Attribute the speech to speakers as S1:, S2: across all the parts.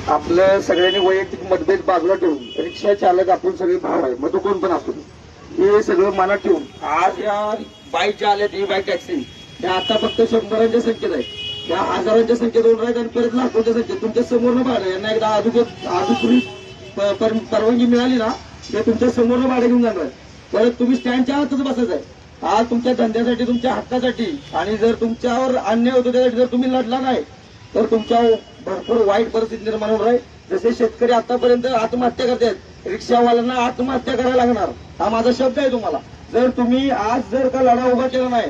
S1: आपलं सगळ्यांनी वैयक्तिक मतभेद बाजूला ठेवून रिक्षा चालक आपण सगळे भाव आहे, मग तो कोण पण असतो हे सगळं मनात ठेवून आज या बाईक ज्या आल्या ई बाईक टॅक्सी त्या आता फक्त 100च्या संख्येत आहेत, या हजारांच्या संख्येत होणार आहेत आणि परत लाखोच्या संख्येत तुमच्या समोरनं भाडं यांना एकदा अधिकृत परवानगी मिळाली ना ते तुमच्या समोरनं भाडं घेऊन जाणार आहे. परत तुम्ही स्टँडच्या आतच बसायचं आहे. आज तुमच्या धंद्यासाठी तुमच्या हक्कासाठी आणि जर तुमच्यावर अन्याय होतो त्यासाठी जर तुम्ही लढला नाही तर तुमच्या भरपूर वाईट परिस्थिती निर्माण होणार आहे. जसे शेतकरी आतापर्यंत आत्महत्या करतात, रिक्षावाल्यांना आत्महत्या करायला लागणार, हा माझा शब्द आहे तुम्हाला. जर तुम्ही आज जर का लढा उभा केला नाही,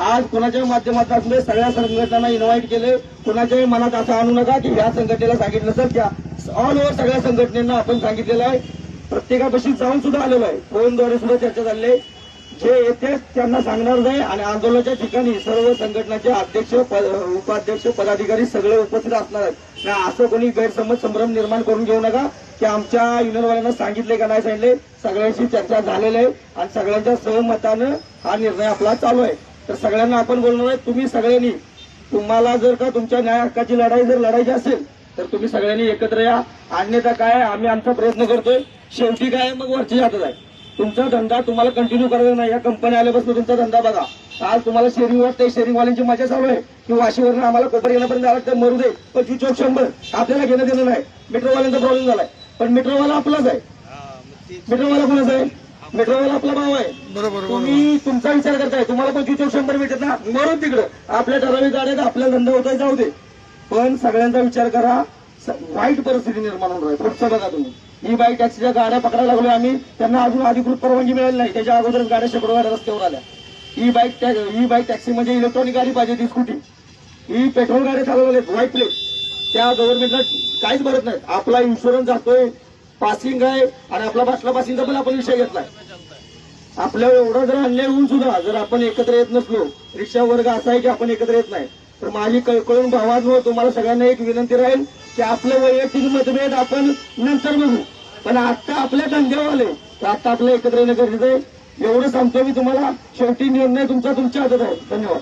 S1: आज कुणाच्या माध्यमातून सगळ्या संघटनांना इन्व्हाइट केले, कुणाच्याही मनात असं आणू नका की ह्या संघटनेला सांगितलं सर त्या ऑल ओव्हर सगळ्या संघटनेना आपण सांगितलेलं आहे, प्रत्येकापाशी जाऊन सुद्धा आलेलो आहे, फोनद्वारे सुद्धा चर्चा झाली आहे. जे येते त्यांना सांगणार नाही आणि आंदोलनाच्या ठिकाणी सर्व संघटनाचे अध्यक्ष उपाध्यक्ष पदाधिकारी सगळे उपस्थित असणार आहेत. असं कोणी गैरसमज संभ्रम निर्माण करून घेऊ नका की आमच्या युनियनवाल्यांना सांगितले का नाही सांगितले, सगळ्यांशी चर्चा झालेली आहे आणि सगळ्यांच्या सहमतानं हा निर्णय आपला चालू आहे. तर सगळ्यांना आपण बोलणार आहे, तुम्ही सगळ्यांनी तुम्हाला जर का तुमच्या न्याय हक्काची लढाई जर लढायची असेल तर तुम्ही सगळ्यांनी एकत्र या. अन्यथा काय आम्ही आमचा प्रयत्न करतोय, शेवटी काय मग वरच्या हातात आहे. तुमचा धंदा तुम्हाला कंटिन्यू करायचा नाही, या कंपनी आल्यापासून तुमचा धंदा बघा. आज तुम्हाला शेअरिंग वाटतंय, शेअरिंगवाल्यांची मजा चालू आहे की वाशीवरून आम्हाला कोपर येण्यापर्यंत आला तर मरू दे, 25 चौक 100 आपल्याला घेणं देणं नाही. मेट्रोवाल्यांचा प्रॉब्लेम झालाय, पण मेट्रोवाला आपलाच आहे. मेट्रोवाला कोणाचा आहे? मेट्रोवाला आपला भाव आहे. बरोबर, तुम्ही तुमचा विचार करताय, तुम्हाला 25 चौक 100 मिळतात ना, मरून तिकडं. आपल्या ठराविक गाड्यात आपला धंदा होतोय, जाऊ दे, पण सगळ्यांचा विचार करा. वाईट परिस्थिती निर्माण होणार आहे. पुढचं बघा तुम्ही, ही बाईक टॅक्सीच्या गाड्या पकडायला लागलोय आम्ही, त्यांना अजून अधिकृत परवानगी मिळाली नाही, त्याच्या अगोदरच गाड्या शेकडो गाड्या रस्त्यावर आल्या. ही बाईक टॅक्सी म्हणजे इलेक्ट्रॉनिक गाडी पाहिजे, ती स्कूटी. ही पेट्रोल गाड्या चालवल्या व्हाईट प्लेट, त्या गव्हर्नमेंटला काहीच भरत नाही. आपला इन्शुरन्स जातोय, पासिंग आहे आणि आपला बसला पासिंगचा पण आपण विषय घेतलाय. आपल्या एवढा जर अन्याय होऊन सुद्धा जर आपण एकत्र येत नसलो, रिक्षा वर्ग असा आहे की आपण एकत्र येत नाही, तर माझी कळकळून भावांनो तुम्हाला सगळ्यांना एक विनंती राहील की आपलं वैयक्तिक मतभेद आपण नंतर बघू, पण आता आपल्या धंद्यावर आले तर आता आपलं एकत्र येणं गरजेचं आहे. एवढं सांगतो मी तुम्हाला. शेवटी निर्णय तुमच्या हातात आहे. धन्यवाद.